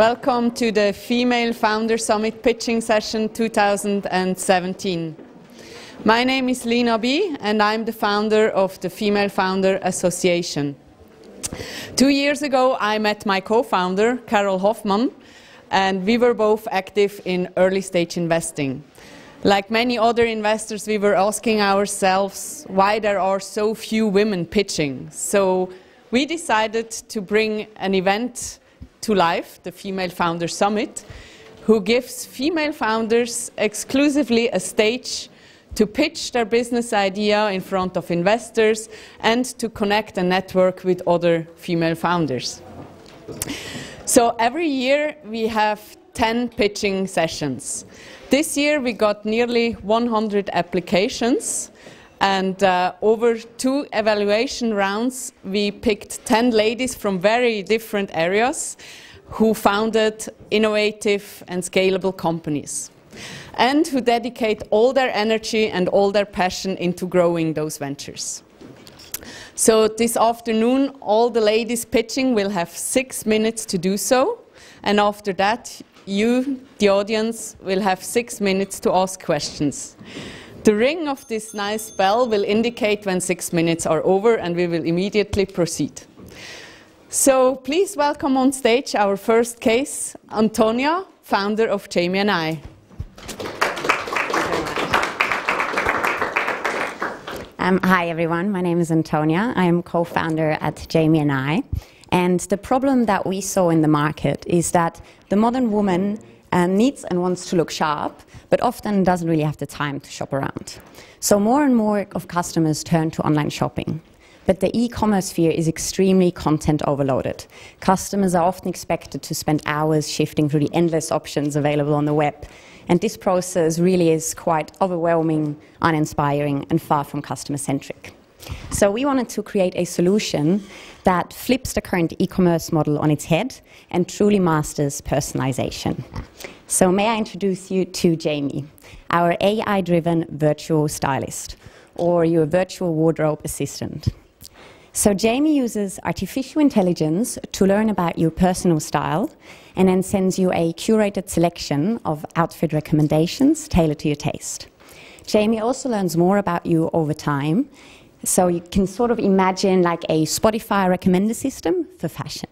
Welcome to the Female Founder Summit Pitching Session 2017. My name is Lina B. and I'm the founder of the Female Founder Association. 2 years ago I met my co-founder, Carol Hoffman, and we were both active in early stage investing. Like many other investors, we were asking ourselves why there are so few women pitching. So we decided to bring an event to life, the Female Founder Summit, who gives female founders exclusively a stage to pitch their business idea in front of investors and to connect and network with other female founders. So every year we have 10 pitching sessions. This year we got nearly 100 applications, and over 2 evaluation rounds we picked 10 ladies from very different areas who founded innovative and scalable companies, and who dedicate all their energy and all their passion into growing those ventures. So this afternoon, all the ladies pitching will have 6 minutes to do so, and after that, you, the audience, will have 6 minutes to ask questions. The ring of this nice bell will indicate when 6 minutes are over, and we will immediately proceed. So please welcome on stage our first case, Antonia, founder of Jamie and I. Hi everyone, my name is Antonia. I am co-founder at Jamie and I. And the problem that we saw in the market is that the modern woman needs and wants to look sharp, but often doesn't really have the time to shop around. So more and more of customers turn to online shopping. But the e-commerce sphere is extremely content overloaded. Customers are often expected to spend hours shifting through the endless options available on the web. And this process really is quite overwhelming, uninspiring, and far from customer-centric. So we wanted to create a solution that flips the current e-commerce model on its head and truly masters personalization. So may I introduce you to Jamie, our AI-driven virtual stylist, or your virtual wardrobe assistant. So Jamie uses artificial intelligence to learn about your personal style and then sends you a curated selection of outfit recommendations tailored to your taste. Jamie also learns more about you over time, so you can sort of imagine like a Spotify recommender system for fashion.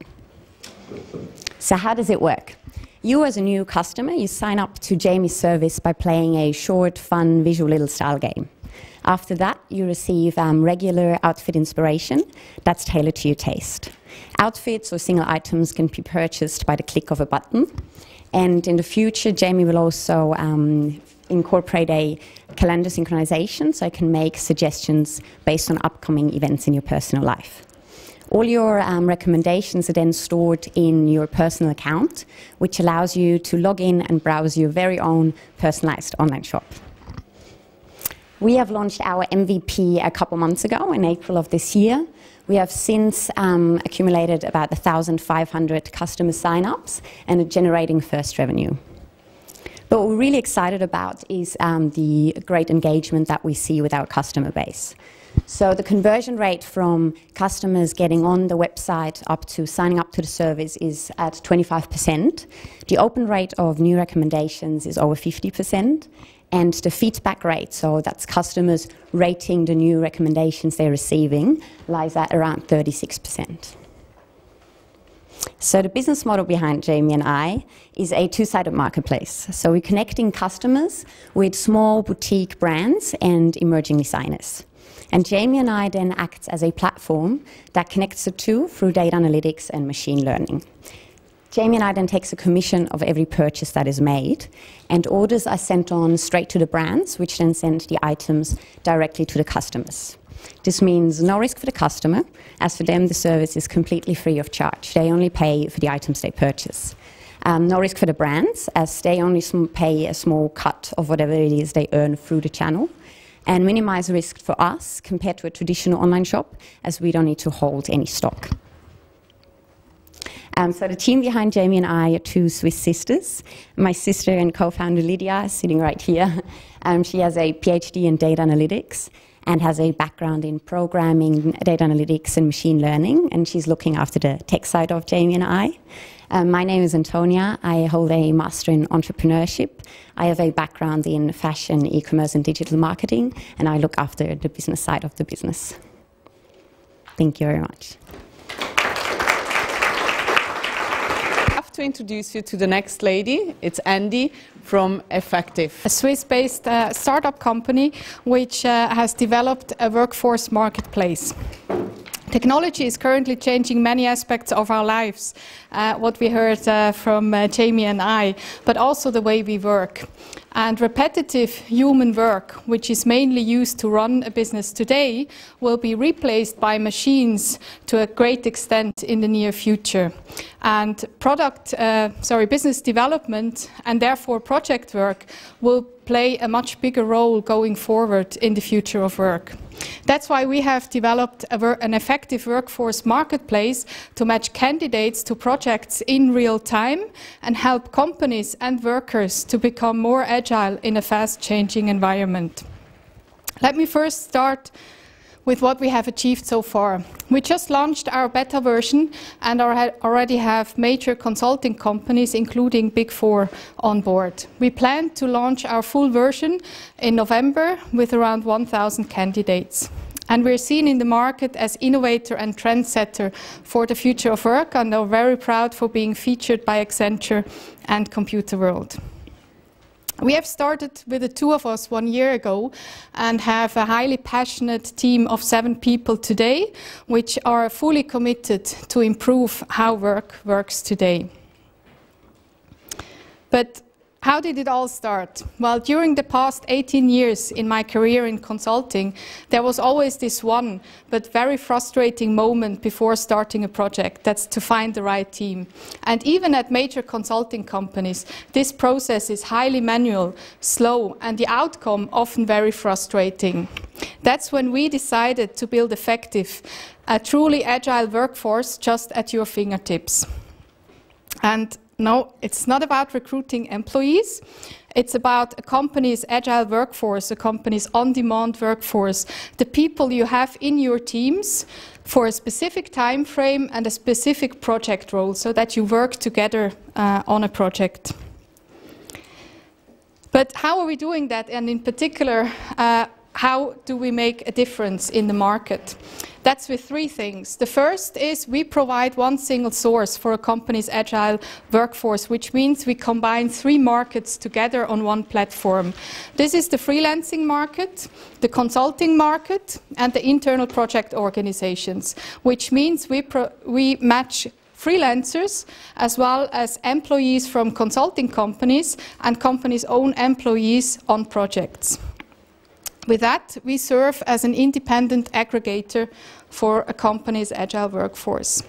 So how does it work? You as a new customer, you sign up to Jamie's service by playing a short, fun, visual little style game. After that, you receive regular outfit inspiration that's tailored to your taste. Outfits or single items can be purchased by the click of a button. And in the future, Jamie will also incorporate a calendar synchronization, so I can make suggestions based on upcoming events in your personal life. All your recommendations are then stored in your personal account, which allows you to log in and browse your very own personalized online shop. We have launched our MVP a couple months ago, in April of this year. We have since accumulated about 1,500 customer sign-ups and are generating first revenue. But what we're really excited about is the great engagement that we see with our customer base. So the conversion rate from customers getting on the website up to signing up to the service is at 25%. The open rate of new recommendations is over 50%. And the feedback rate, so that's customers rating the new recommendations they're receiving, lies at around 36%. So the business model behind Jamie and I is a two-sided marketplace. So we're connecting customers with small boutique brands and emerging designers. And Jamie and I then act as a platform that connects the two through data analytics and machine learning. Jamie and I then takes a commission of every purchase that is made, and orders are sent on straight to the brands, which then send the items directly to the customers. This means no risk for the customer, as for them the service is completely free of charge. They only pay for the items they purchase. No risk for the brands, as they only pay a small cut of whatever it is they earn through the channel. And minimize risk for us compared to a traditional online shop, as we don't need to hold any stock. So the team behind Jamie and I are two Swiss sisters. My sister and co-founder Lydia is sitting right here. She has a PhD in data analytics and has a background in programming, data analytics and machine learning, and she's looking after the tech side of Jamie and I. My name is Antonia. I hold a master in entrepreneurship. I have a background in fashion, e-commerce and digital marketing, and I look after the business side of the business. Thank you very much. I have to introduce you to the next lady. It's Andy from Effective, a Swiss-based startup company which has developed a workforce marketplace. Technology is currently changing many aspects of our lives, what we heard from Jamie and I, but also the way we work. And repetitive human work, which is mainly used to run a business today, will be replaced by machines to a great extent in the near future. And business development and therefore project work will play a much bigger role going forward in the future of work. That's why we have developed an effective workforce marketplace to match candidates to projects in real time and help companies and workers to become more agile in a fast-changing environment. Let me first start with what we have achieved so far. We just launched our beta version and already have major consulting companies, including Big Four, on board. We plan to launch our full version in November with around 1,000 candidates. And we're seen in the market as innovator and trendsetter for the future of work, and are very proud for being featured by Accenture and Computer World. We have started with the two of us 1 year ago and have a highly passionate team of 7 people today, which are fully committed to improve how work works today. But how did it all start? Well, during the past 18 years in my career in consulting, there was always this one, but very frustrating moment before starting a project. That's to find the right team. And even at major consulting companies, this process is highly manual, slow, and the outcome often very frustrating. That's when we decided to build Effective, a truly agile workforce just at your fingertips. And no, it's not about recruiting employees. It's about a company's agile workforce, a company's on-demand workforce, the people you have in your teams for a specific time frame and a specific project role, so that you work together on a project. But how are we doing that? And in particular, how do we make a difference in the market? That's with 3 things. The first is we provide one single source for a company's agile workforce, which means we combine 3 markets together on one platform. This is the freelancing market, the consulting market, and the internal project organizations, which means we match freelancers as well as employees from consulting companies and companies' own employees on projects. With that, we serve as an independent aggregator for a company's agile workforce.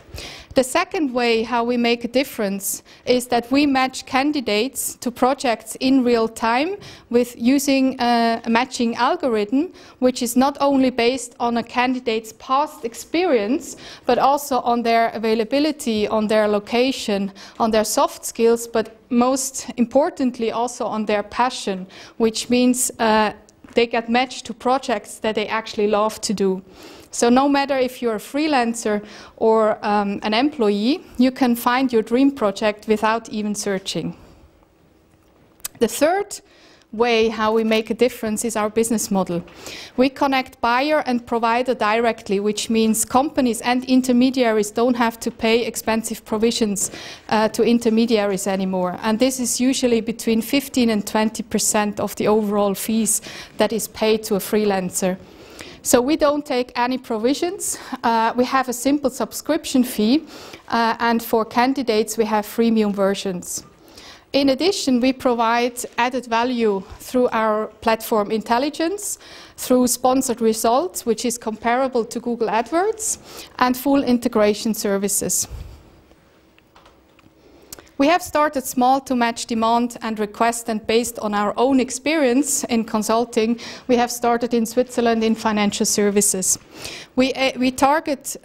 The second way how we make a difference is that we match candidates to projects in real time with using a matching algorithm, which is not only based on a candidate's past experience, but also on their availability, on their location, on their soft skills, but most importantly also on their passion, which means they get matched to projects that they actually love to do. So no matter if you're a freelancer or an employee, you can find your dream project without even searching. The third way how we make a difference is our business model. We connect buyer and provider directly, which means companies and intermediaries don't have to pay expensive provisions to intermediaries anymore. And this is usually between 15% and 20% of the overall fees that is paid to a freelancer. So we don't take any provisions. We have a simple subscription fee, and for candidates we have freemium versions. In addition, we provide added value through our platform intelligence, through sponsored results, which is comparable to Google AdWords, and full integration services. We have started small to match demand and request, and based on our own experience in consulting, we have started in Switzerland in financial services. We target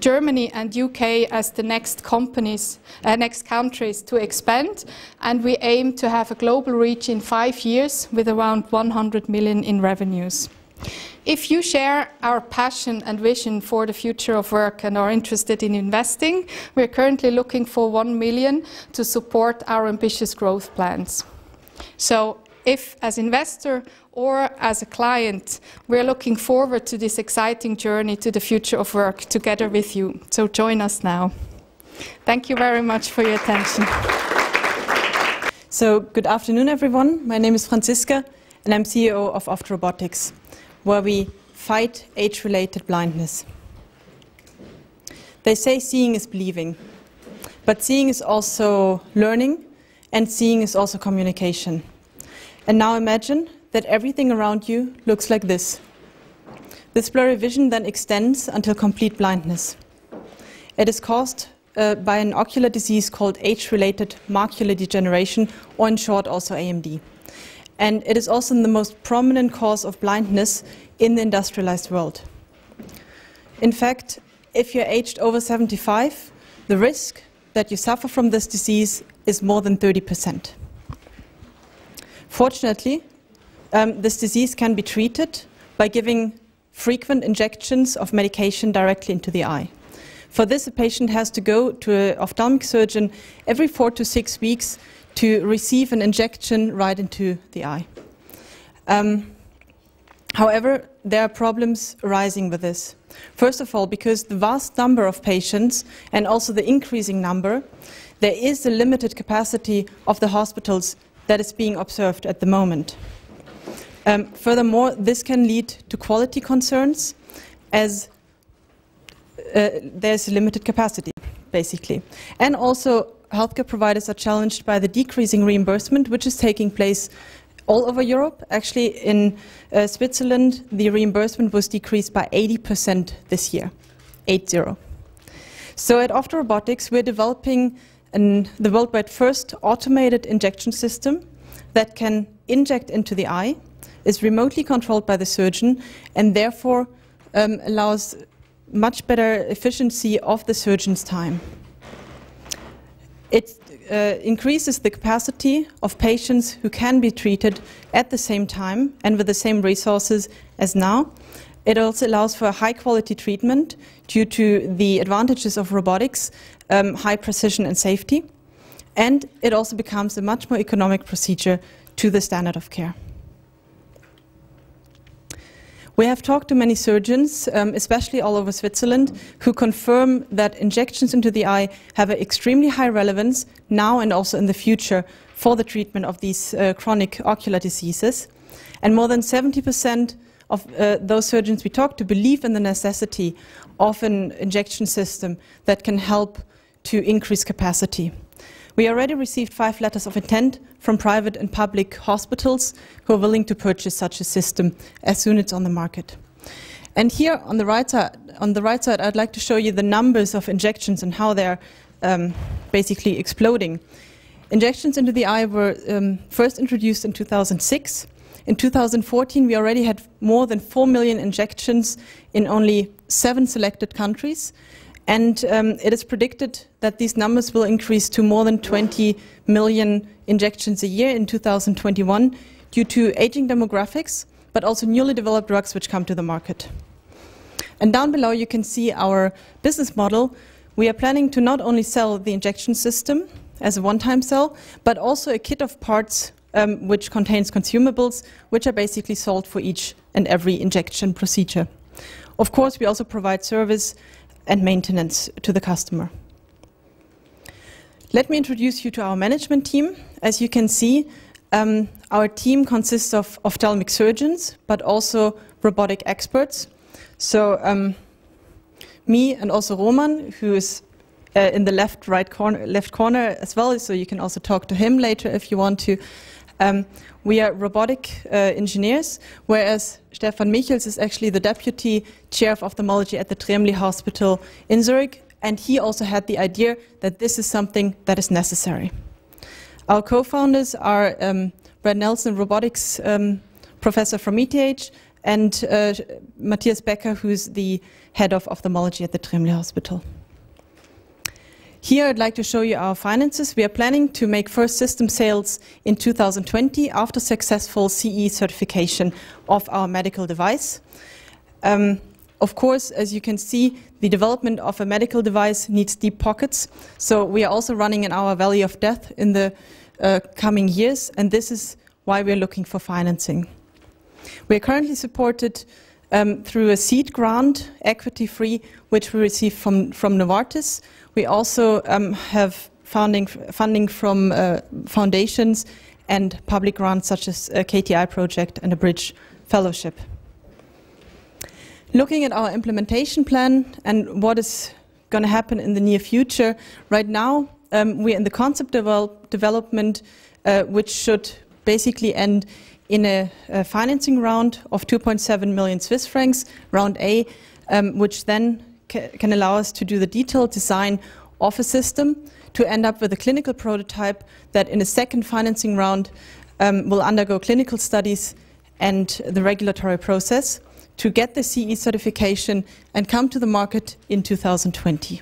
Germany and UK as the next countries to expand, and we aim to have a global reach in 5 years with around 100 million in revenues. If you share our passion and vision for the future of work and are interested in investing, we are currently looking for 1 million to support our ambitious growth plans. So if as investor or as a client, we are looking forward to this exciting journey to the future of work together with you. So join us now. Thank you very much for your attention. So good afternoon, everyone. My name is Francisca, and I'm CEO of Oft Robotics, where we fight age-related blindness. They say seeing is believing, but seeing is also learning, and seeing is also communication. And now imagine that everything around you looks like this. This blurry vision then extends until complete blindness. It is caused by an ocular disease called age-related macular degeneration, or in short also AMD. And it is also the most prominent cause of blindness in the industrialized world. In fact, if you're aged over 75, the risk that you suffer from this disease is more than 30%. Fortunately, this disease can be treated by giving frequent injections of medication directly into the eye. For this, a patient has to go to an ophthalmic surgeon every 4 to 6 weeks to receive an injection right into the eye. However, there are problems arising with this. First of all, because the vast number of patients and also the increasing number, there is a limited capacity of the hospitals that is being observed at the moment. Furthermore, this can lead to quality concerns as there's a limited capacity, basically. And also, healthcare providers are challenged by the decreasing reimbursement, which is taking place all over Europe. Actually, in Switzerland, the reimbursement was decreased by 80% this year, 80. So at Oft Robotics, we're developing the worldwide first automated injection system that can inject into the eye, is remotely controlled by the surgeon, and therefore allows much better efficiency of the surgeon's time. It increases the capacity of patients who can be treated at the same time and with the same resources as now. It also allows for a high-quality treatment due to the advantages of robotics, high precision and safety. And it also becomes a much more economic procedure to the standard of care. We have talked to many surgeons, especially all over Switzerland, who confirm that injections into the eye have an extremely high relevance now and also in the future for the treatment of these chronic ocular diseases. And more than 70% of those surgeons we talked to believe in the necessity of an injection system that can help to increase capacity. We already received 5 letters of intent from private and public hospitals who are willing to purchase such a system as soon as it's on the market. And here on the right side, I'd like to show you the numbers of injections and how they're basically exploding. Injections into the eye were first introduced in 2006. In 2014, we already had more than 4 million injections in only 7 selected countries. And it is predicted that these numbers will increase to more than 20 million injections a year in 2021 due to aging demographics, but also newly developed drugs which come to the market. And down below you can see our business model. We are planning to not only sell the injection system as a one-time sell, but also a kit of parts which contains consumables, which are basically sold for each and every injection procedure. Of course, we also provide service and maintenance to the customer. Let me introduce you to our management team. As you can see, our team consists of ophthalmic surgeons, but also robotic experts. So me and also Roman, who is in the left corner as well, so you can also talk to him later if you want to. We are robotic engineers, whereas Stefan Michels is actually the deputy chair of ophthalmology at the Tremli Hospital in Zurich, and he also had the idea that this is something that is necessary. Our co-founders are Brad Nelson, robotics professor from ETH, and Matthias Becker, who's the head of ophthalmology at the Tremley Hospital. Here I'd like to show you our finances. We are planning to make first system sales in 2020 after successful CE certification of our medical device. Of course, as you can see, the development of a medical device needs deep pockets. So we are also running in our valley of death in the coming years, and this is why we're looking for financing. We are currently supported through a seed grant, equity-free, which we received from Novartis. We also have funding from foundations and public grants such as a KTI project and a Bridge Fellowship. Looking at our implementation plan and what is going to happen in the near future, right now we're in the concept development, which should basically end in a financing round of 2.7 million Swiss francs, round A, which then can allow us to do the detailed design of a system to end up with a clinical prototype that in a second financing round will undergo clinical studies and the regulatory process to get the CE certification and come to the market in 2020.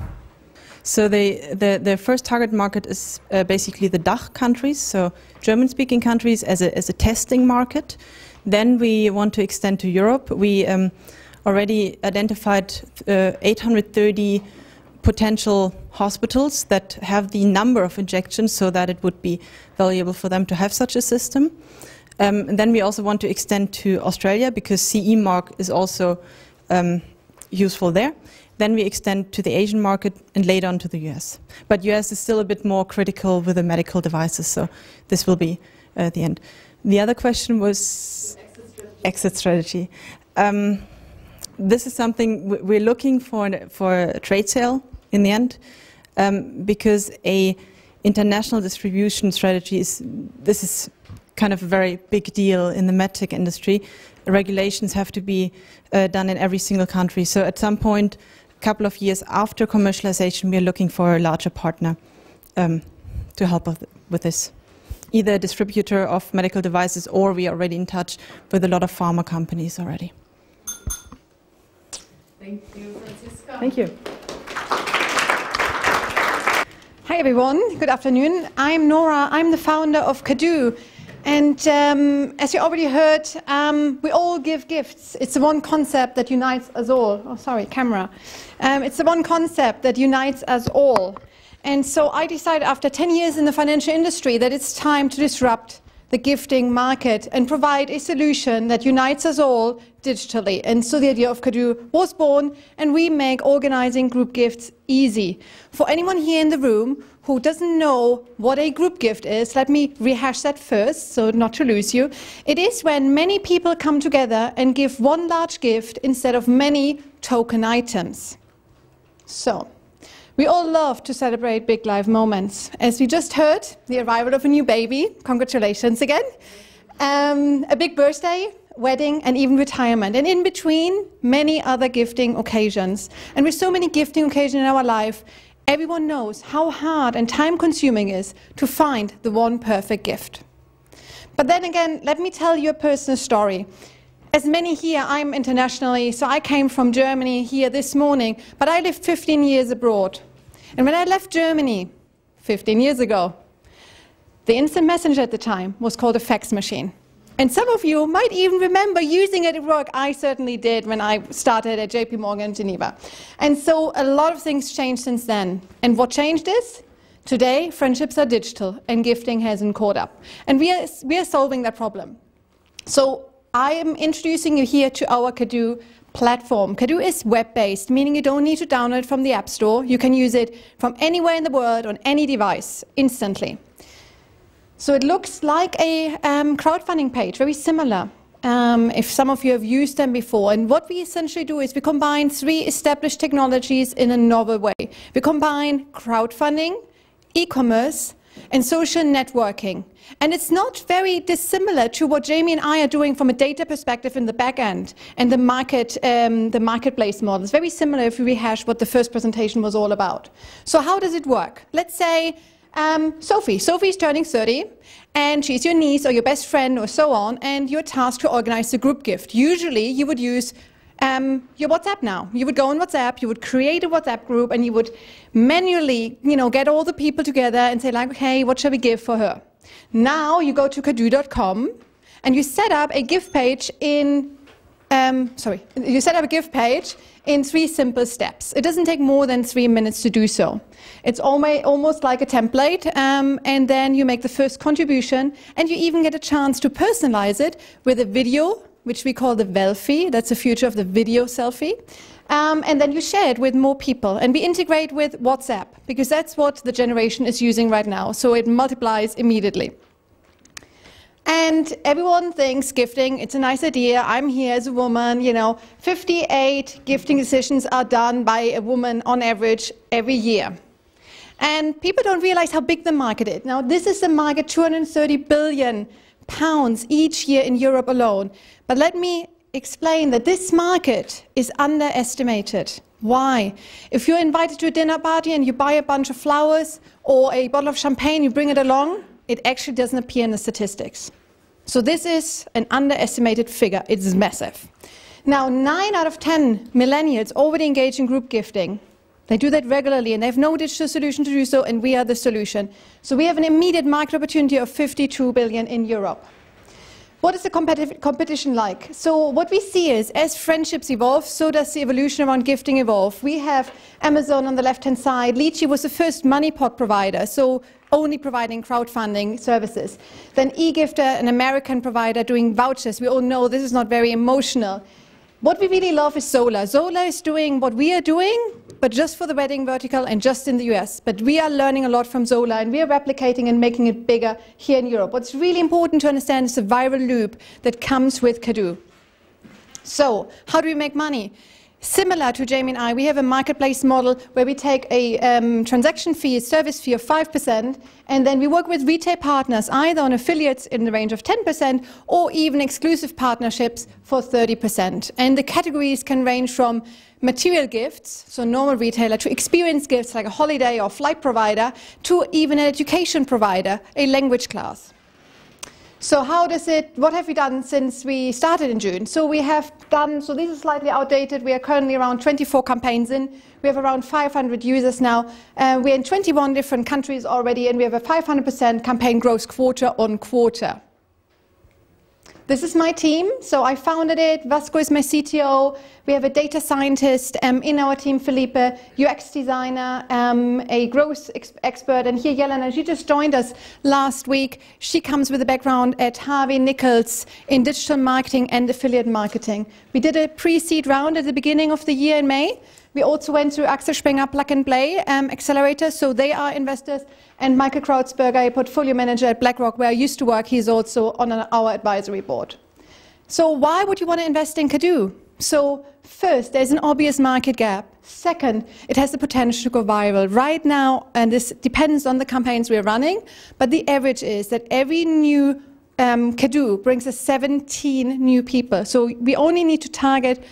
So the first target market is basically the DACH countries, so German-speaking countries as a testing market. Then we want to extend to Europe. We already identified 830 potential hospitals that have the number of injections so that it would be valuable for them to have such a system. And then we also want to extend to Australia because CE mark is also useful there. Then we extend to the Asian market and later on to the US. But US is still a bit more critical with the medical devices, so this will be the end. The other question was exit strategy. This is something we're looking for a trade sale in the end, because a international distribution strategy is kind of a very big deal in the medtech industry. Regulations have to be done in every single country. So at some point, a couple of years after commercialization, we are looking for a larger partner to help with this. Either a distributor of medical devices, or we are already in touch with a lot of pharma companies already. Thank you, Francisca. Thank you. Hi everyone, good afternoon. I'm Nora, I'm the founder of Cadoo. And as you already heard, we all give gifts. It's the one concept that unites us all. Oh, sorry, camera. It's the one concept that unites us all. And so I decided after 10 years in the financial industry that it's time to disrupt the gifting market and provide a solution that unites us all digitally. And so the idea of Cadoo was born, and we make organizing group gifts easy. For anyone here in the room who doesn't know what a group gift is, let me rehash that first, so not to lose you. It is when many people come together and give one large gift instead of many token items. So, we all love to celebrate big life moments. As we just heard, the arrival of a new baby, congratulations again, a big birthday, wedding, and even retirement. And in between, many other gifting occasions. And with so many gifting occasions in our life, everyone knows how hard and time-consuming it is to find the one perfect gift. But then again, let me tell you a personal story. As many here, I'm internationally, so I came from Germany here this morning, but I lived 15 years abroad. And when I left Germany 15 years ago, the instant messenger at the time was called a fax machine. And some of you might even remember using it at work. I certainly did when I started at JP Morgan in Geneva. And so a lot of things changed since then. And what changed is, today friendships are digital and gifting hasn't caught up. And we are solving that problem. So I am introducing you here to our Cadoo platform. Cadoo is web-based, meaning you don't need to download it from the App Store. You can use it from anywhere in the world on any device instantly. So it looks like a crowdfunding page, very similar, if some of you have used them before. And what we essentially do is we combine 3 established technologies in a novel way. We combine crowdfunding, e-commerce, and social networking. And it's not very dissimilar to what Jamie and I are doing from a data perspective in the back end and the marketplace model. It's very similar if we rehash what the first presentation was all about. So how does it work? Let's say Sophie. Sophie's turning 30, and she's your niece or your best friend or so on, and you're tasked to organize a group gift. Usually you would use your WhatsApp now. You would go on WhatsApp, you would create a WhatsApp group, and you would manually, get all the people together and say like, hey, what shall we give for her? Now you go to Cadoo.com and you set up a gift page in, you set up a gift page in 3 simple steps. It doesn't take more than 3 minutes to do so. It's almost like a template, and then you make the first contribution, and you even get a chance to personalize it with a video, which we call the Velfie. That's the future of the video selfie. And then you share it with more people. And we integrate with WhatsApp, because that's what the generation is using right now. So it multiplies immediately. And everyone thinks gifting, it's a nice idea. I'm here as a woman, 58 gifting decisions are done by a woman on average every year. And people don't realize how big the market is. Now, this is the market, 230 billion pounds each year in Europe alone. But let me explain that this market is underestimated. Why? If you're invited to a dinner party and you buy a bunch of flowers or a bottle of champagne, you bring it along, it actually doesn't appear in the statistics. So this is an underestimated figure. It's massive. Now, 9 out of 10 millennials already engage in group gifting. They do that regularly, and they have no digital solution to do so, and we are the solution. So we have an immediate market opportunity of 52 billion in Europe. What is the competition like? So what we see is, as friendships evolve, so does the evolution around gifting evolve. We have Amazon on the left-hand side. Lychee was the first money pot provider, so only providing crowdfunding services. Then eGifter, an American provider doing vouchers. We all know this is not very emotional. What we really love is Zola. Zola is doing what we are doing, but just for the wedding vertical and just in the US. But we are learning a lot from Zola, and we are replicating and making it bigger here in Europe. What's really important to understand is the viral loop that comes with Cadoo. So, how do we make money? Similar to Jamie and I, we have a marketplace model where we take a transaction fee, a service fee of 5%, and then we work with retail partners, either on affiliates in the range of 10% or even exclusive partnerships for 30%. And the categories can range from material gifts, so normal retailer, to experience gifts like a holiday or flight provider, to even an education provider, a language class. So what have we done since we started in June? So we have done, so this is slightly outdated, we are currently around 24 campaigns in, we have around 500 users now, we're in 21 different countries already, and we have a 500% campaign growth quarter on quarter. This is my team, so I founded it. Vasco is my CTO. We have a data scientist in our team, Felipe, UX designer, a growth expert, and here Jelena, she just joined us last week. She comes with a background at Harvey Nichols in digital marketing and affiliate marketing. We did a pre-seed round at the beginning of the year in May. We also went through Axel Springer Plug and Play Accelerator, so they are investors, and Michael Krautsberger, a portfolio manager at BlackRock, where I used to work. He's also on our advisory board. So why would you want to invest in Cadoo? So first, there's an obvious market gap. Second, it has the potential to go viral. Right now, and this depends on the campaigns we're running, but the average is that every new Cadoo brings us 17 new people. So we only need to target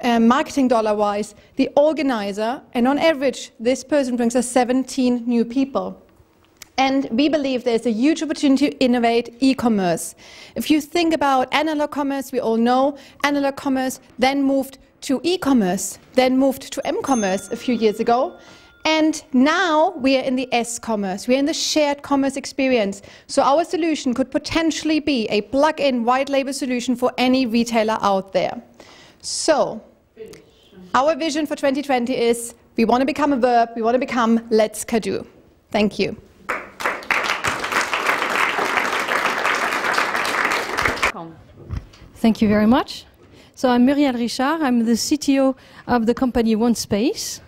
marketing dollar-wise, the organizer, and on average, this person brings us 17 new people. And we believe there's a huge opportunity to innovate e-commerce. If you think about analog commerce, we all know analog commerce then moved to e-commerce, then moved to m-commerce a few years ago. And now we are in the S-commerce, we are in the shared commerce experience. So our solution could potentially be a plug-in white label solution for any retailer out there. So, our vision for 2020 is, we want to become a verb, we want to become Let's Cadoo. Thank you. Thank you very much. So I'm Muriel Richard, I'm the CTO of the company OneSpace.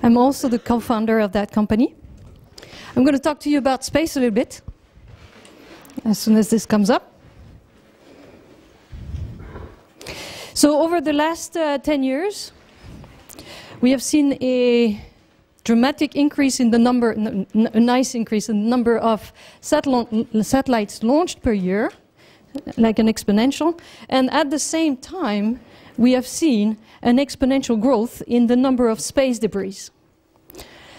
I'm also the co-founder of that company. I'm going to talk to you about space a little bit, as soon as this comes up. So over the last 10 years, we have seen a dramatic increase in the number, a nice increase in the number of satellites launched per year, like an exponential. And at the same time, we have seen an exponential growth in the number of space debris.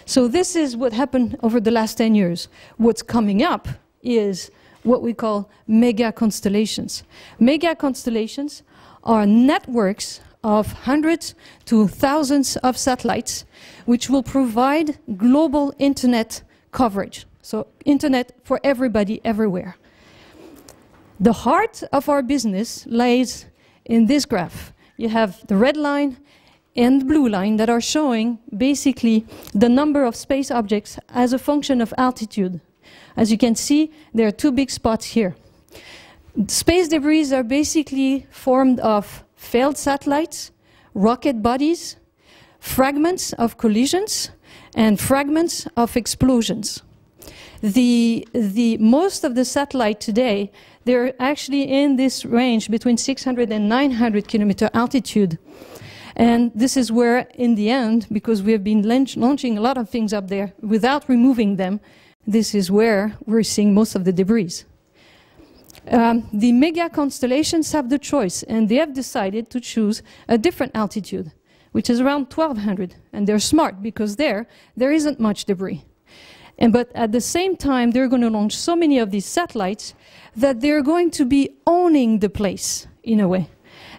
So this is what happened over the last 10 years. What's coming up is what we call mega constellations. Mega constellations are networks of hundreds to thousands of satellites which will provide global internet coverage. So internet for everybody, everywhere. The heart of our business lies in this graph. You have the red line and the blue line that are showing basically the number of space objects as a function of altitude. As you can see, there are two big spots here. Space debris are basically formed of failed satellites, rocket bodies, fragments of collisions, and fragments of explosions. Most of the satellites today, they're actually in this range between 600 and 900 kilometer altitude. And this is where, in the end, because we have been launching a lot of things up there without removing them, this is where we're seeing most of the debris. The mega constellations have the choice, and they have decided to choose a different altitude, which is around 1200. And they're smart because there isn't much debris. But at the same time, they're going to launch so many of these satellites that they're going to be owning the place, in a way.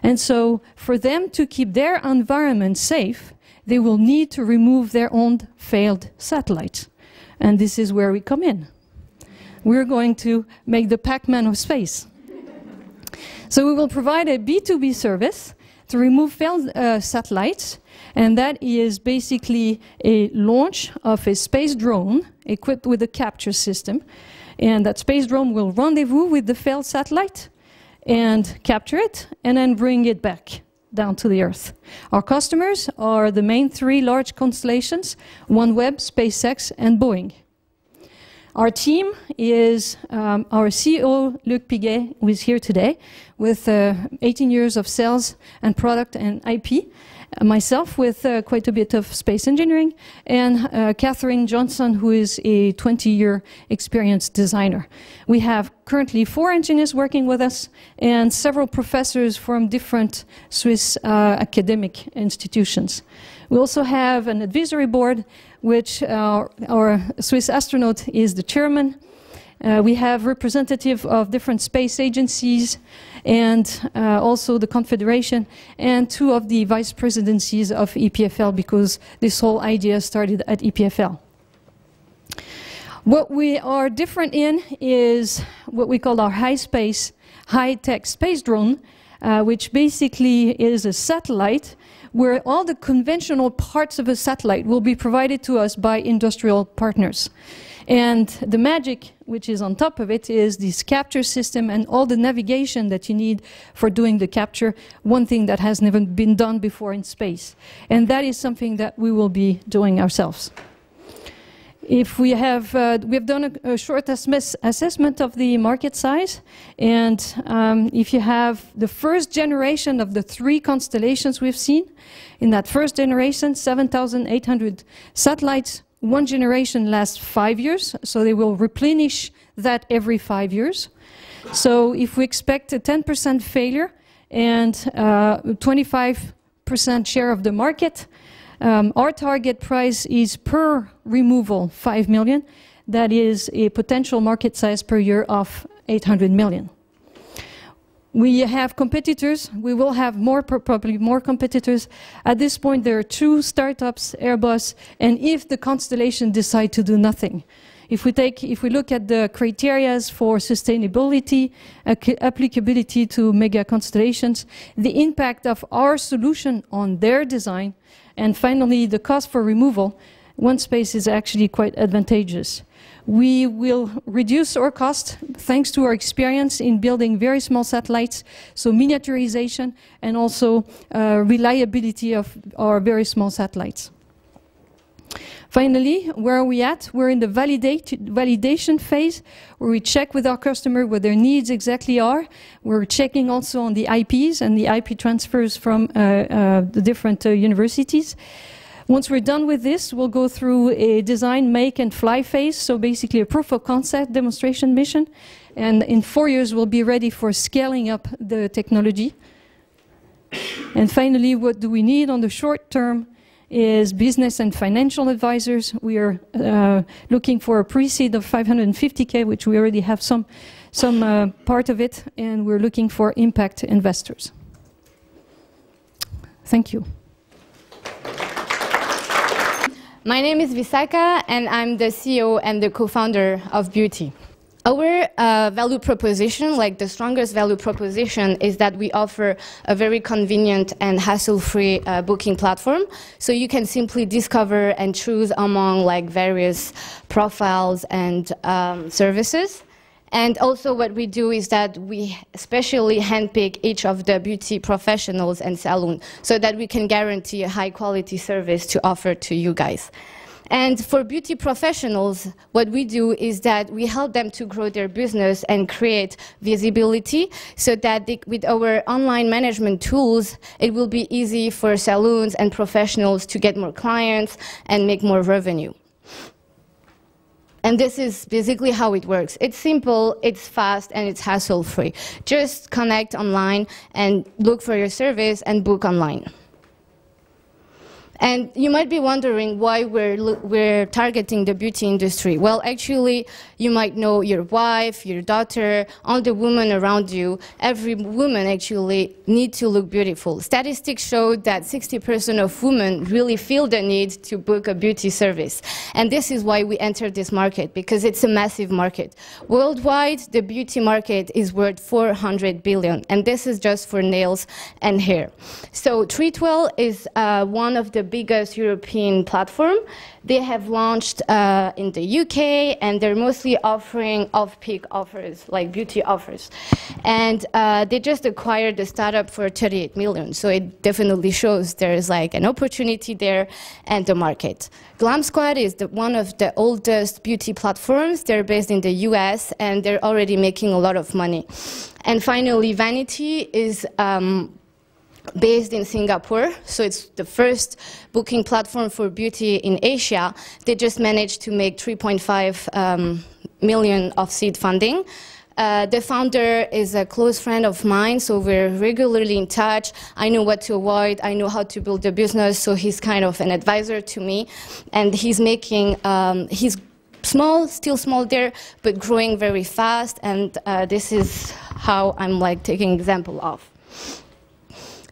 And so for them to keep their environment safe, they will need to remove their own failed satellites. And this is where we come in. We're going to make the Pac-Man of space. So we will provide a B2B service to remove failed satellites, and that is basically a launch of a space drone equipped with a capture system. And that space drone will rendezvous with the failed satellite and capture it, and then bring it back down to the Earth. Our customers are the main three large constellations: OneWeb, SpaceX, and Boeing. Our team is our CEO, Luc Piguet, who is here today, with 18 years of sales and product and IP. Myself with quite a bit of space engineering, and Catherine Johnson, who is a 20-year experienced designer. We have currently 4 engineers working with us and several professors from different Swiss academic institutions. We also have an advisory board, which our Swiss astronaut is the chairman. We have representatives of different space agencies and also the Confederation, and 2 of the vice presidencies of EPFL, because this whole idea started at EPFL. What we are different in is what we call our high-tech space drone, which basically is a satellite where all the conventional parts of a satellite will be provided to us by industrial partners. And the magic, which is on top of it, is this capture system and all the navigation that you need for doing the capture, one thing that has never been done before in space. And that is something that we will be doing ourselves. If we have done a short assessment of the market size, and if you have the first generation of the 3 constellations we've seen, in that first generation, 7,800 satellites, 1 generation lasts 5 years, so they will replenish that every 5 years. So if we expect a 10% failure and 25% share of the market, our target price is per removal 5 million. That is a potential market size per year of 800 million. We have competitors. We will have probably more competitors. At this point, there are 2 startups, Airbus, and if the constellation decide to do nothing. If we look at the criteria for sustainability, applicability to mega constellations, the impact of our solution on their design, and finally the cost for removal, OneSpace is actually quite advantageous. We will reduce our cost thanks to our experience in building very small satellites, so miniaturization and also reliability of our very small satellites. Finally, where are we at? We're in the validation phase, where we check with our customer what their needs exactly are. We're checking also on the IPs and the IP transfers from the different universities. Once we're done with this, we'll go through a design, make, and fly phase, so basically a proof of concept demonstration mission. And in 4 years, we'll be ready for scaling up the technology. And finally, what do we need on the short term is business and financial advisors. We are looking for a pre-seed of 550K, which we already have some part of it, and we're looking for impact investors. Thank you. My name is Visaka, and I'm the CEO and the co-founder of Beauty. Our value proposition, like the strongest value proposition, is that we offer a very convenient and hassle-free booking platform. So you can simply discover and choose among like various profiles and services. And also what we do is that we especially handpick each of the beauty professionals and salons so that we can guarantee a high quality service to offer to you guys. And for beauty professionals, what we do is that we help them to grow their business and create visibility so that with our online management tools, it will be easy for salons and professionals to get more clients and make more revenue. And this is basically how it works. It's simple, it's fast, and it's hassle-free. Just connect online and look for your service and book online. And you might be wondering why we're targeting the beauty industry. Well, actually, you might know your wife, your daughter, all the women around you. Every woman actually needs to look beautiful. Statistics show that 60% of women really feel the need to book a beauty service. And this is why we entered this market, because it's a massive market. Worldwide, the beauty market is worth 400 billion, and this is just for nails and hair. So Treatwell is one of the biggest European platform. They have launched in the UK, and they're mostly offering off-peak offers, like beauty offers. And they just acquired the startup for 38 million, so it definitely shows there's like an opportunity there and the market. Glam Squad is one of the oldest beauty platforms. They're based in the US, and they're already making a lot of money. And finally, Vanity is based in Singapore, so it's the first booking platform for beauty in Asia. They just managed to make 3.5 million of seed funding. The founder is a close friend of mine, so we're regularly in touch. I know what to avoid, I know how to build a business, so he's kind of an advisor to me. And he's making, he's small, still small there, but growing very fast, and this is how I'm like taking example of.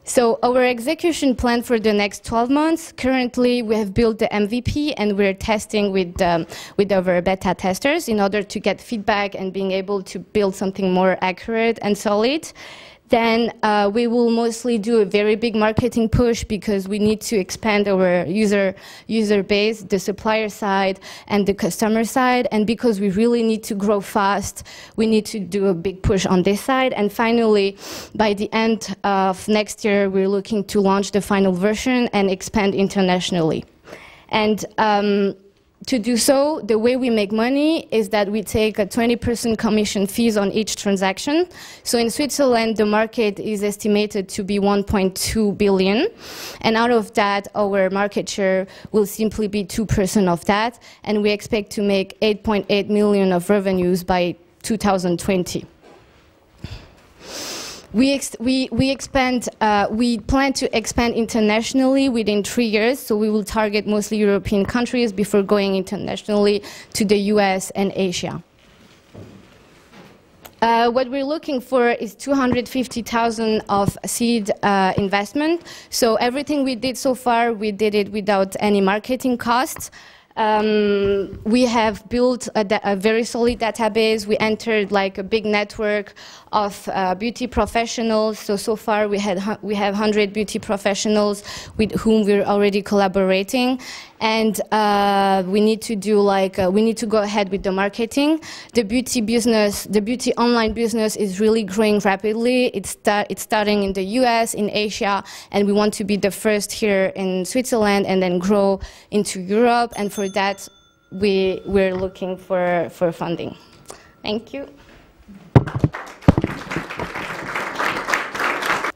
So our execution plan for the next 12 months, currently we have built the MVP and we're testing with our beta testers in order to get feedback and being able to build something more accurate and solid. Then we will mostly do a very big marketing push because we need to expand our user base, the supplier side and the customer side. And because we really need to grow fast, we need to do a big push on this side. And finally, by the end of next year, we're looking to launch the final version and expand internationally. And to do so, the way we make money is that we take a 20% commission fees on each transaction. So in Switzerland, the market is estimated to be 1.2 billion. And out of that, our market share will simply be 2% of that. And we expect to make 8.8 million of revenues by 2020. We plan to expand internationally within 3 years, so we will target mostly European countries before going internationally to the US and Asia. What we're looking for is 250,000 of seed investment. So everything we did so far, we did it without any marketing costs. We have built a very solid database. We entered like a big network of beauty professionals. So far we have 100 beauty professionals with whom we're already collaborating. And we need to do we need to go ahead with the marketing. The beauty business, the beauty online business is really growing rapidly. It's starting in the US, in Asia, and we want to be the first here in Switzerland and then grow into Europe. And for that, we're looking for funding. Thank you.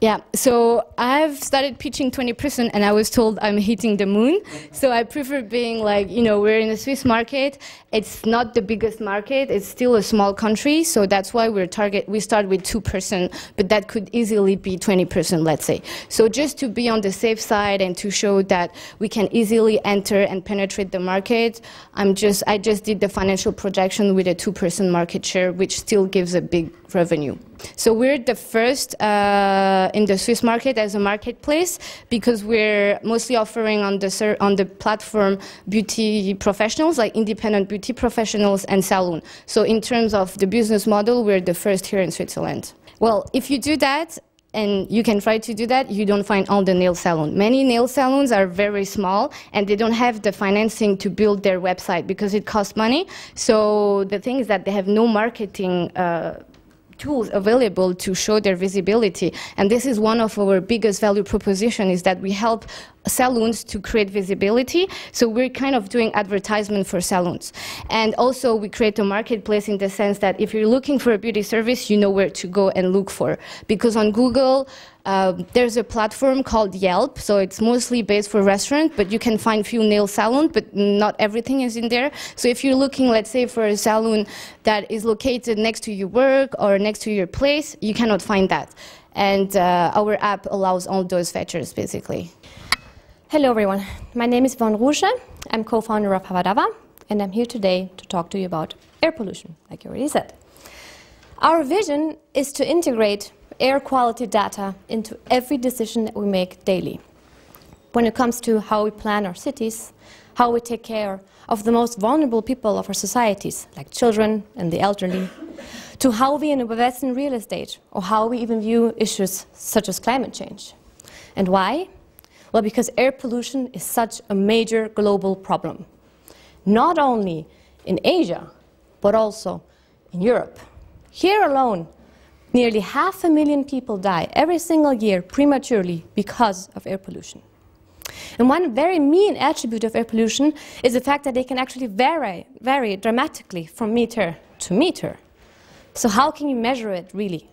Yeah, so I've started pitching 20% and I was told I'm hitting the moon. So I prefer being like, you know, we're in the Swiss market. It's not the biggest market. It's still a small country. So that's why we start with 2%, but that could easily be 20%, let's say. So just to be on the safe side and to show that we can easily enter and penetrate the market, I just did the financial projection with a 2% market share, which still gives a big revenue. So we're the first in the Swiss market as a marketplace because we're mostly offering on the platform beauty professionals, like independent beauty professionals and salon. So in terms of the business model, we're the first here in Switzerland. Well, if you do that, and you can try to do that, you don't find all the nail salons. Many nail salons are very small and they don't have the financing to build their website because it costs money. So the thing is that they have no marketing tools available to show their visibility. And this is one of our biggest value proposition, is that we help salons to create visibility. So we're kind of doing advertisement for salons. And also we create a marketplace in the sense that if you're looking for a beauty service, you know where to go and look for. Because on Google, there's a platform called Yelp, so it's mostly based for restaurants, but you can find few nail salons, but not everything is in there. So if you're looking, let's say, for a salon that is located next to your work or next to your place, you cannot find that. And our app allows all those features, basically. Hello everyone, my name is Yvonne Rouge. I'm co-founder of Havadava, and I'm here today to talk to you about air pollution, like you already said. Our vision is to integrate air quality data into every decision that we make daily. When it comes to how we plan our cities, how we take care of the most vulnerable people of our societies, like children and the elderly, to how we invest in real estate, or how we even view issues such as climate change. And why? Well, because air pollution is such a major global problem, not only in Asia, but also in Europe. Here alone, nearly 500,000 people die every single year prematurely because of air pollution. And one very mean attribute of air pollution is the fact that they can actually vary dramatically from meter to meter. So how can you measure it, really?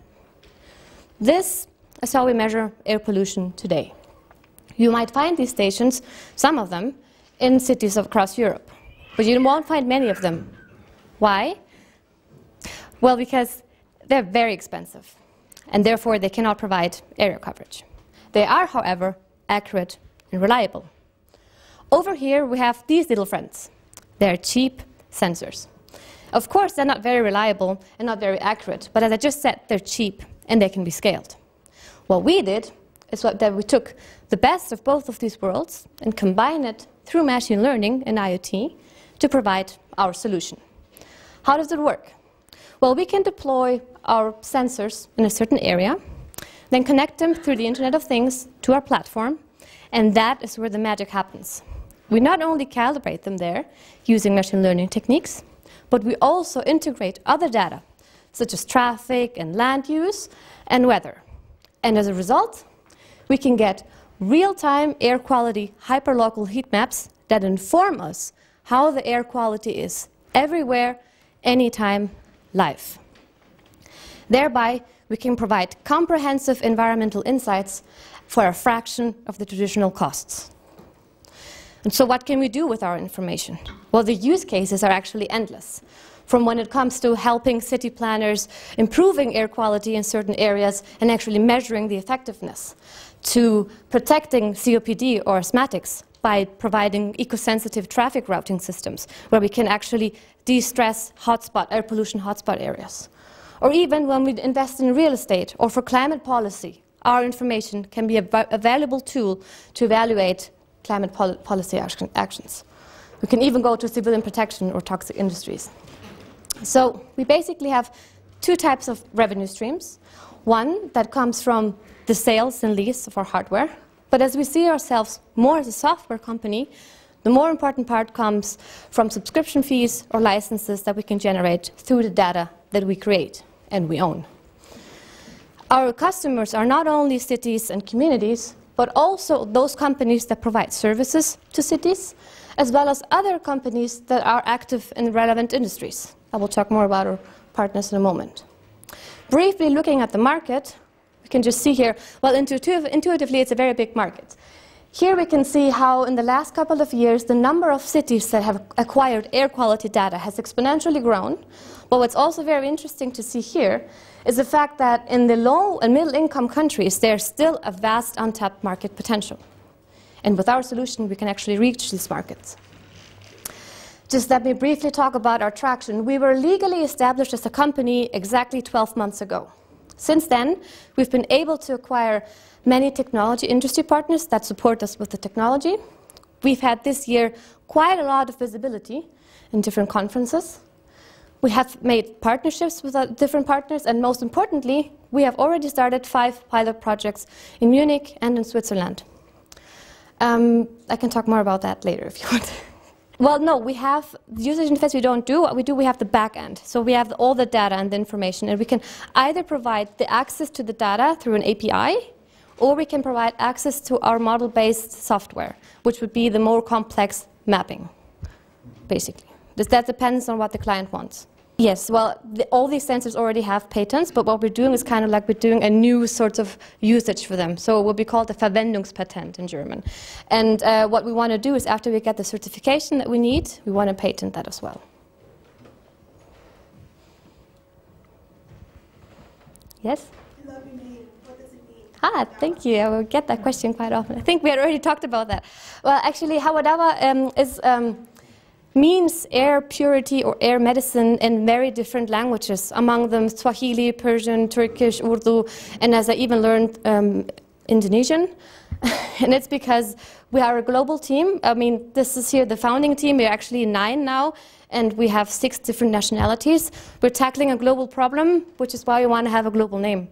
This is how we measure air pollution today. You might find these stations, some of them, in cities across Europe, but you won't find many of them. Why? Well, because they're very expensive, and therefore they cannot provide area coverage. They are, however, accurate and reliable. Over here we have these little friends. They're cheap sensors. Of course, they're not very reliable and not very accurate, but as I just said, they're cheap and they can be scaled. What we did is that we took the best of both of these worlds and combined it through machine learning and IoT to provide our solution. How does it work? Well, we can deploy our sensors in a certain area, then connect them through the Internet of Things to our platform, and that is where the magic happens. We not only calibrate them there using machine learning techniques, but we also integrate other data, such as traffic and land use and weather. And as a result, we can get real-time air quality hyperlocal heat maps that inform us how the air quality is everywhere, anytime, live. Thereby, we can provide comprehensive environmental insights for a fraction of the traditional costs. And so what can we do with our information? Well, the use cases are actually endless. From when it comes to helping city planners improving air quality in certain areas and actually measuring the effectiveness, to protecting COPD or asthmatics by providing eco-sensitive traffic routing systems where we can actually de-stress air pollution hotspot areas. Or even when we invest in real estate or for climate policy, our information can be a valuable tool to evaluate climate policy actions. We can even go to civilian protection or toxic industries. So we basically have two types of revenue streams. One that comes from the sales and lease of our hardware. But as we see ourselves more as a software company, the more important part comes from subscription fees or licenses that we can generate through the data that we create and we own. Our customers are not only cities and communities, but also those companies that provide services to cities, as well as other companies that are active in relevant industries. I will talk more about our partners in a moment. Briefly looking at the market, We can just see here, well, intuitively, it's a very big market. Here we can see how in the last couple of years, the number of cities that have acquired air quality data has exponentially grown. But what's also very interesting to see here is the fact that in the low and middle income countries, there's still a vast untapped market potential. And with our solution, we can actually reach these markets. Just let me briefly talk about our traction. We were legally established as a company exactly 12 months ago. Since then, we've been able to acquire many technology industry partners that support us with the technology. We've had this year quite a lot of visibility in different conferences. We have made partnerships with different partners, and most importantly, we have already started 5 pilot projects in Munich and in Switzerland. I can talk more about that later if you want. Well, no, we have the user interface. We don't do what we do. We have the back end. So we have all the data and the information, and we can either provide the access to the data through an API, or we can provide access to our model-based software, which would be the more complex mapping, basically. That depends on what the client wants. Yes, well, all these sensors already have patents, but what we're doing is kind of like we're doing a new sort of usage for them. So it will be called a Verwendungspatent in German. And what we want to do is after we get the certification that we need, we want to patent that as well. Yes? Lovely name. What does it mean? Ah, thank you. I will get that question quite often. I think we had already talked about that. Well, actually, Hawadaba is... means air purity or air medicine in very different languages, among them Swahili, Persian, Turkish, Urdu, and as I even learned Indonesian. And it's because we are a global team. I mean, this is here the founding team. We're actually 9 now, and we have 6 different nationalities. We're tackling a global problem, which is why we want to have a global name.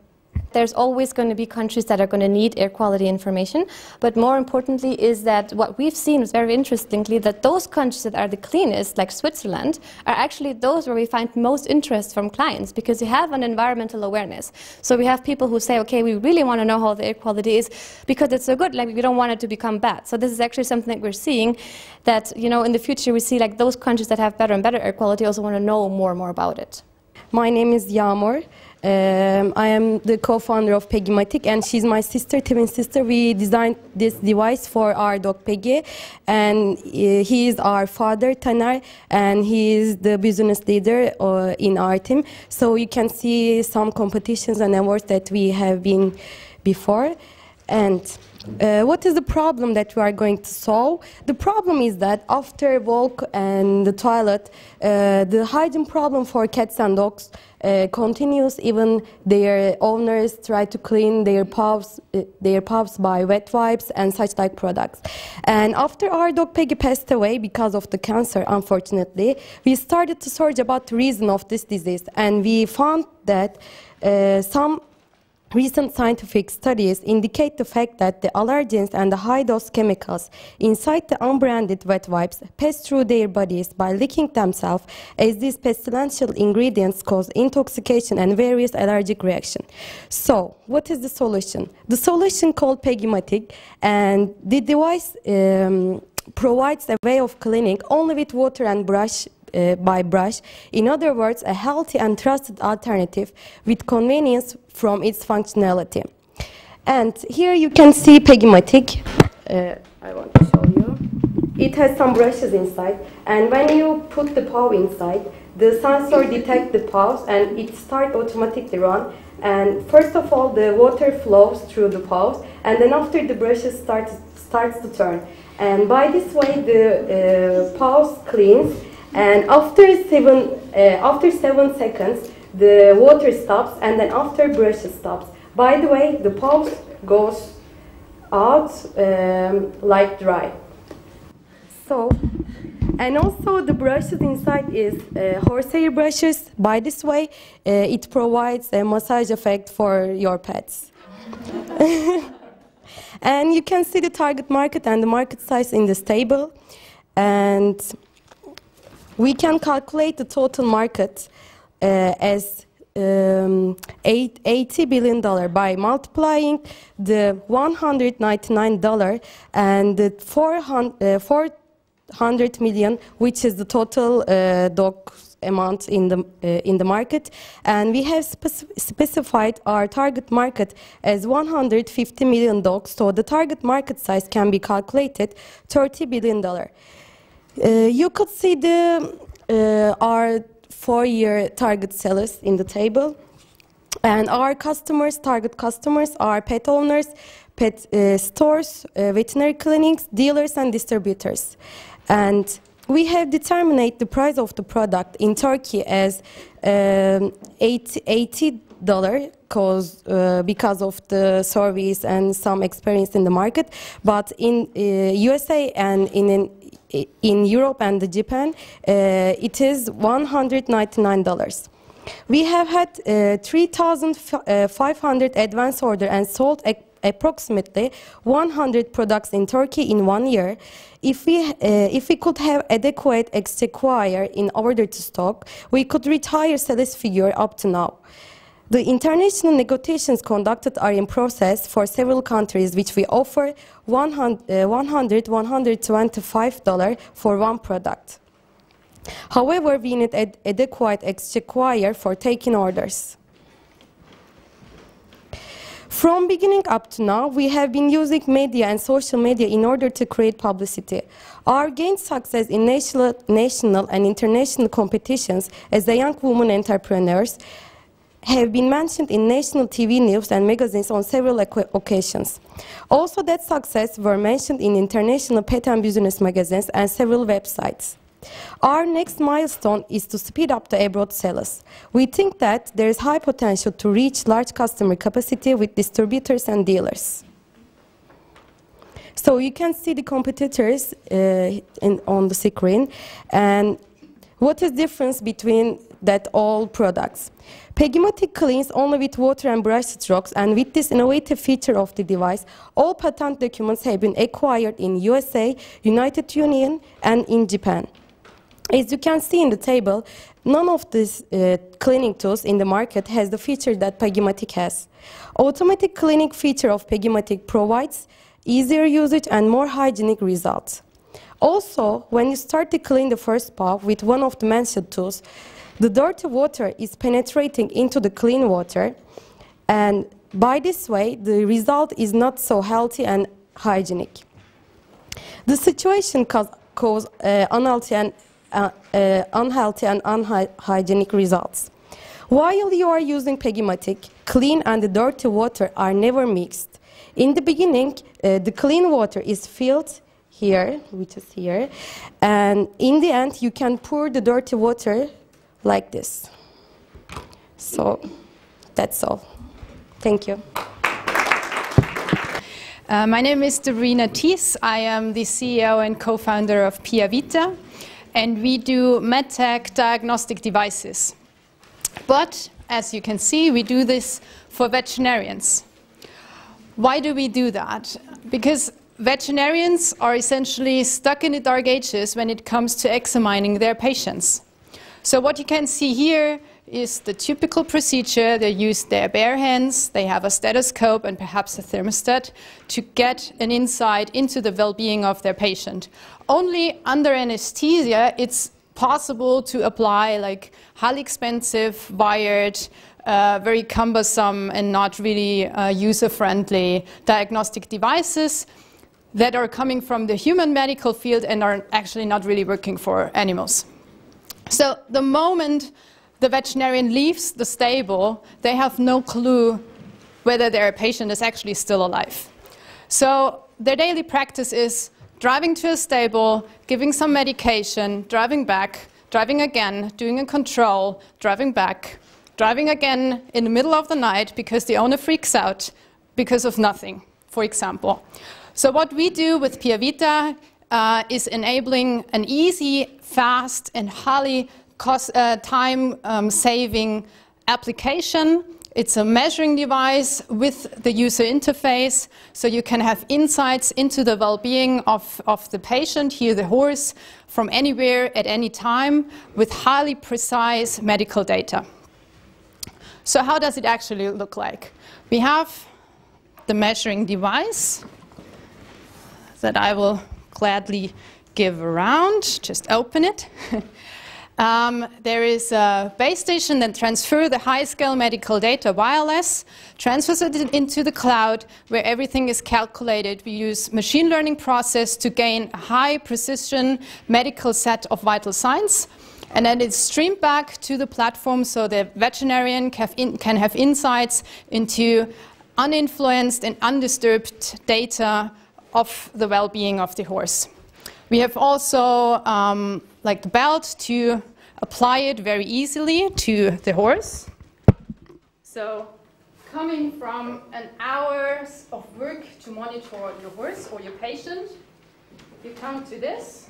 There's always going to be countries that are going to need air quality information, but more importantly is that what we've seen is very interestingly that those countries that are the cleanest, like Switzerland, are actually those where we find most interest from clients because you have an environmental awareness. So we have people who say, okay, we really want to know how the air quality is because it's so good, like we don't want it to become bad. So this is actually something that we're seeing that, you know, in the future we see like those countries that have better and better air quality also want to know more and more about it. My name is Yağmur. I am the co-founder of PetMatic, and she's my sister, twin sister. We designed this device for our dog Peggy, and he is our father, Taner, and he is the business leader in our team. So you can see some competitions and awards that we have been before. And what is the problem that we are going to solve? The problem is that after walk and the toilet, the hygiene problem for cats and dogs continues. Even their owners try to clean their paws by wet wipes and such like products. And after our dog Peggy passed away because of the cancer, unfortunately, we started to search about the reason of this disease, and we found that some recent scientific studies indicate the fact that the allergens and the high-dose chemicals inside the unbranded wet wipes pass through their bodies by licking themselves, as these pestilential ingredients cause intoxication and various allergic reactions. So, what is the solution? The solution called PetMatic, and the device provides a way of cleaning only with water and brush. By brush. In other words, a healthy and trusted alternative with convenience from its functionality. And here you can see PetMatic. I want to show you. It has some brushes inside, and when you put the paw inside, the sensor detects the paws and it starts automatically run. And first of all, the water flows through the paws, and then after the brushes starts to turn. And by this way, the paws cleans. And after 7 seconds, the water stops, and then after brushes stops. By the way, the paws goes out like dry. So, and also the brushes inside is horsehair brushes. By this way, it provides a massage effect for your pets. And you can see the target market and the market size in this table. And we can calculate the total market as $80 billion by multiplying the $199 and the 400 million, which is the total dogs amount in the market, and we have specified our target market as 150 million dogs. So the target market size can be calculated $30 billion. You could see our 4-year target sellers in the table, and our customers, target customers, are pet owners, pet stores, veterinary clinics, dealers, and distributors. And we have determined the price of the product in Turkey as $80 because of the service and some experience in the market. But in USA and in Europe and Japan, it is $199. We have had 3,500 advance order and sold approximately 100 products in Turkey in 1 year. If we could have adequate exchequer in order to stock, we could reach higher sales figure up to now. The international negotiations conducted are in process for several countries, which we offer $125 for one product. However, we need adequate exchequer for taking orders. From beginning up to now, we have been using media and social media in order to create publicity. Our gained success in national and international competitions as a young woman entrepreneurs have been mentioned in national TV news and magazines on several occasions. Also, that success were mentioned in international pet and business magazines and several websites. Our next milestone is to speed up the abroad sales. We think that there is high potential to reach large customer capacity with distributors and dealers. So you can see the competitors on the screen, and what is the difference between that all products. PetMatic cleans only with water and brush strokes, and with this innovative feature of the device, all patent documents have been acquired in USA, United Union, and in Japan. As you can see in the table, none of these cleaning tools in the market has the feature that PetMatic has. Automatic cleaning feature of PetMatic provides easier usage and more hygienic results. Also, when you start to clean the first paw with one of the mentioned tools, the dirty water is penetrating into the clean water, and by this way, the result is not so healthy and hygienic. The situation causes unhealthy and unhygienic results. While you are using PetMatic, clean and the dirty water are never mixed. In the beginning, the clean water is filled here, which is here, and in the end, you can pour the dirty water like this. So that's all. Thank you. My name is Dorina Thies. I am the CEO and co-founder of Pia Vita, and we do medtech diagnostic devices. But as you can see, we do this for veterinarians. Why do we do that? Because veterinarians are essentially stuck in the dark ages when it comes to examining their patients. So what you can see here is the typical procedure. They use their bare hands, they have a stethoscope and perhaps a thermostat to get an insight into the well-being of their patient. Only under anesthesia it's possible to apply like highly expensive, wired, very cumbersome and not really user-friendly diagnostic devices that are coming from the human medical field and are actually not really working for animals. So the moment the veterinarian leaves the stable, they have no clue whether their patient is actually still alive. So their daily practice is driving to a stable, giving some medication, driving back, driving again, doing a control, driving back, driving again in the middle of the night because the owner freaks out because of nothing, for example. So what we do with Pia Vita is enabling an easy, fast, and highly time-saving application. It's a measuring device with the user interface, so you can have insights into the well-being of the patient, hear the horse from anywhere at any time with highly precise medical data. So how does it actually look like? We have the measuring device that I will gladly give around. Just open it. There is a base station that transfers the high-scale medical data wireless, transfers it into the cloud where everything is calculated. We use machine learning process to gain a high-precision medical set of vital signs. And then it's streamed back to the platform so the veterinarian can have insights into uninfluenced and undisturbed data of the well-being of the horse. We have also like the belt to apply it very easily to the horse. So coming from an hours of work to monitor your horse or your patient, you come to this.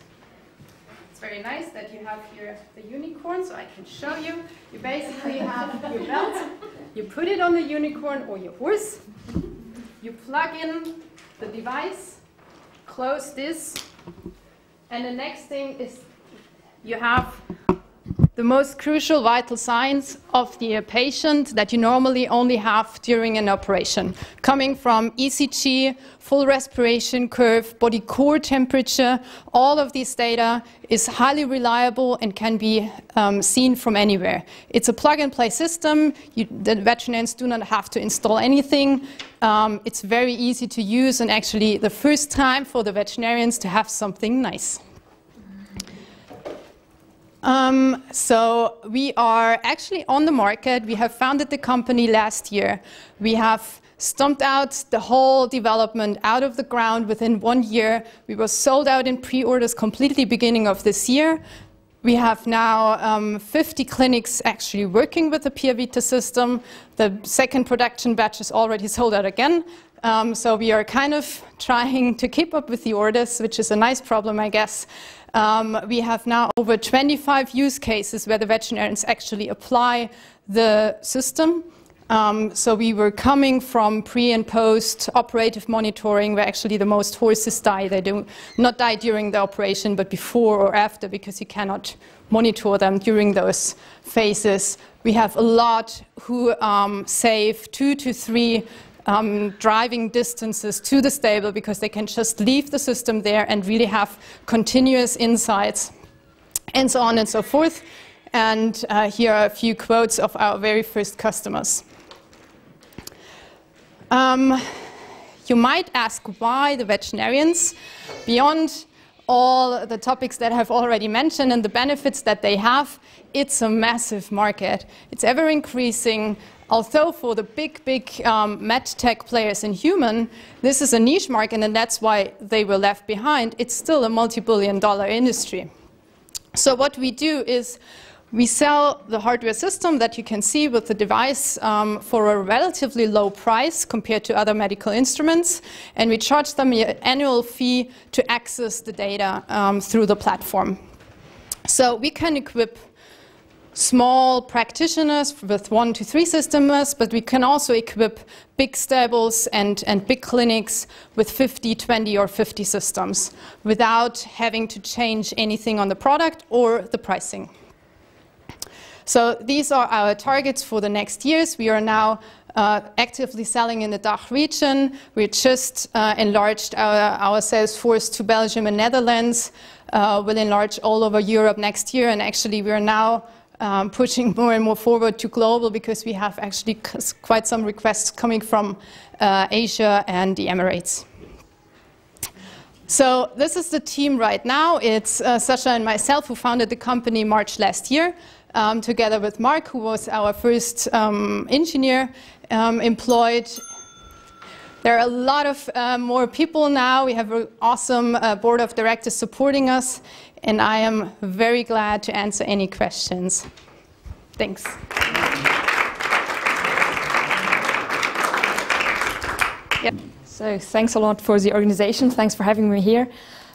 It's very nice that you have here the unicorn, so I can show you. You basically have your belt, you put it on the unicorn or your horse, you plug in the device, close this, and the next thing is you have the most crucial vital signs of the patient that you normally only have during an operation. Coming from ECG, full respiration curve, body core temperature, all of these data is highly reliable and can be seen from anywhere. It's a plug-and-play system. The veterinarians do not have to install anything. It's very easy to use and actually the first time for the veterinarians to have something nice. So we are actually on the market. We have founded the company last year. We have stomped out the whole development out of the ground within 1 year. We were sold out in pre-orders completely beginning of this year. We have now 50 clinics actually working with the Pia Vita system. The second production batch is already sold out again. So we are kind of trying to keep up with the orders, which is a nice problem, I guess. We have now over 25 use cases where the veterinarians actually apply the system. So we were coming from pre and post operative monitoring where actually the most horses die. They do not die during the operation, but before or after, because you cannot monitor them during those phases. We have a lot who save 2 to 3 driving distances to the stable because they can just leave the system there and really have continuous insights and so on and so forth. And here are a few quotes of our very first customers. You might ask why the veterinarians, beyond all the topics that I've already mentioned and the benefits that they have, it's a massive market. It's ever increasing. Although for the big med tech players in human, this is a niche market and that's why they were left behind, it's still a multi-billion-dollar industry. So what we do is we sell the hardware system that you can see with the device for a relatively low price compared to other medical instruments, and we charge them an annual fee to access the data through the platform. So we can equip small practitioners with 1 to 3 systems, but we can also equip big stables and big clinics with 50, 20 or 50 systems without having to change anything on the product or the pricing. So these are our targets for the next years. We are now actively selling in the DACH region. We just enlarged our sales force to Belgium and Netherlands. We'll enlarge all over Europe next year, and actually we are now pushing more and more forward to global because we have actually quite some requests coming from Asia and the Emirates. So this is the team right now. It's Sasha and myself who founded the company March last year, together with Mark, who was our first engineer employed. There are a lot of more people now. We have an awesome board of directors supporting us, and I am very glad to answer any questions. Thanks. Yep. So thanks a lot for the organization. Thanks for having me here.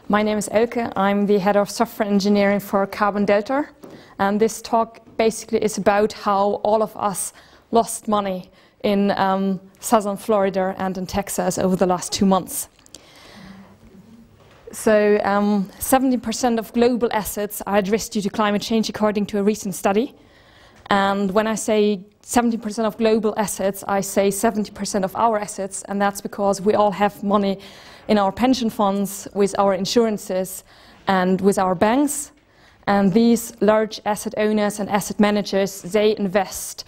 My name is Elke. I'm the head of software engineering for Carbon Delta. And this talk basically is about how all of us lost money in southern Florida and in Texas over the last 2 months. So 70% of global assets are at risk due to climate change, according to a recent study. And when I say 70% of global assets, I say 70% of our assets, and that's because we all have money in our pension funds, with our insurances, and with our banks. And these large asset owners and asset managers, they invest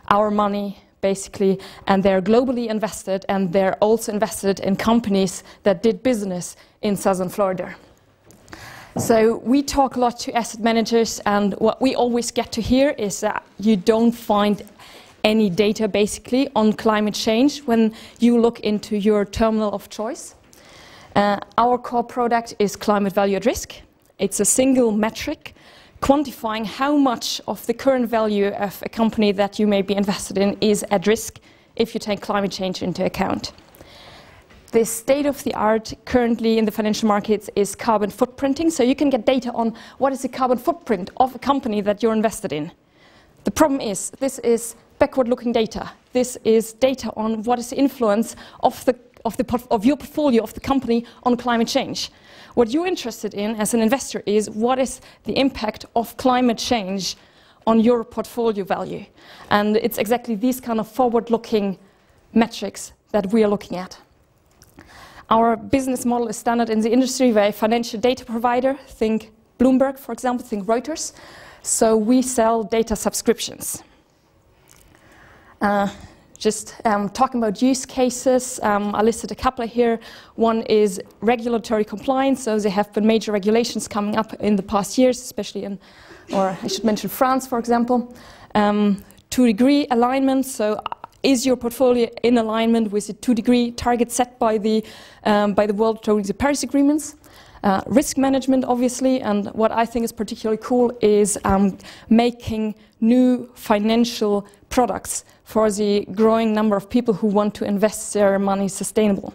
our money basically, and they're globally invested, and they're also invested in companies that did business in southern Florida. So we talk a lot to asset managers, and what we always get to hear is that you don't find any data basically on climate change when you look into your terminal of choice. Our core product is climate value at risk. It's a single metric quantifying how much of the current value of a company that you may be invested in is at risk if you take climate change into account. The state of the art currently in the financial markets is carbon footprinting, so you can get data on what is the carbon footprint of a company that you're invested in. The problem is, this is backward-looking data. This is data on what is the influence of your portfolio, of the company, on climate change. What you're interested in as an investor is what is the impact of climate change on your portfolio value. And it's exactly these kind of forward-looking metrics that we are looking at. Our business model is standard in the industry. We're a financial data provider. Think Bloomberg, for example, think Reuters. So we sell data subscriptions. Talking about use cases, I listed a couple here. One is regulatory compliance, so there have been major regulations coming up in the past years, especially in, or I should mention France, for example. 2-degree alignment, so is your portfolio in alignment with the 2-degree target set by the world through the Paris agreements? Risk management, obviously, and what I think is particularly cool is making new financial products for the growing number of people who want to invest their money sustainable.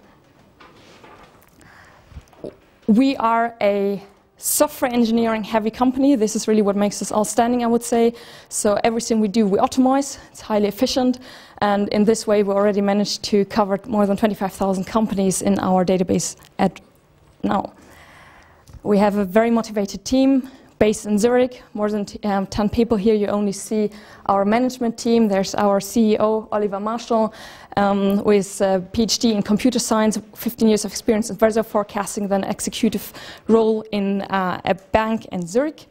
We are a software engineering heavy company. This is really what makes us all standing, I would say. So everything we do, we optimize. It's highly efficient. And in this way, we already managed to cover more than 25,000 companies in our database at now. We have a very motivated team based in Zurich, more than 10 people here. You only see our management team. There's our CEO, Oliver Marshall, with a PhD in computer science, 15 years of experience in weather forecasting, then executive role in a bank in Zurich.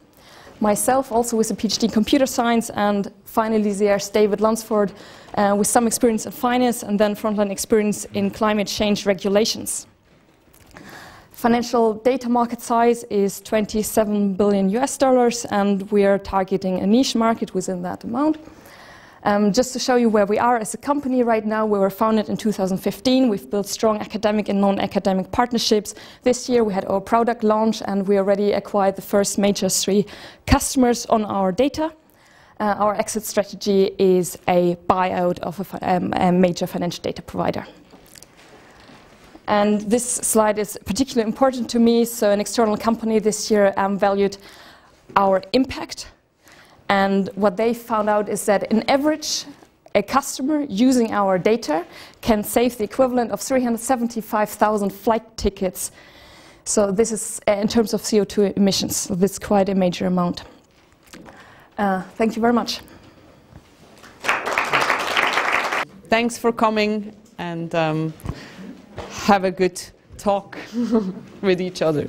Myself, also with a PhD in computer science, and finally there's David Lunsford with some experience in finance and then frontline experience in climate change regulations. Financial data market size is $27 billion US, and we are targeting a niche market within that amount. Just to show you where we are as a company right now, we were founded in 2015. We've built strong academic and non-academic partnerships. This year we had our product launch, and we already acquired the first major 3 customers on our data. Our exit strategy is a buyout of a major financial data provider. And this slide is particularly important to me. So an external company this year valued our impact. And what they found out is that in average, a customer using our data can save the equivalent of 375,000 flight tickets. So this is in terms of CO2 emissions. So this is quite a major amount. Thank you very much. Thanks for coming, and have a good talk with each other.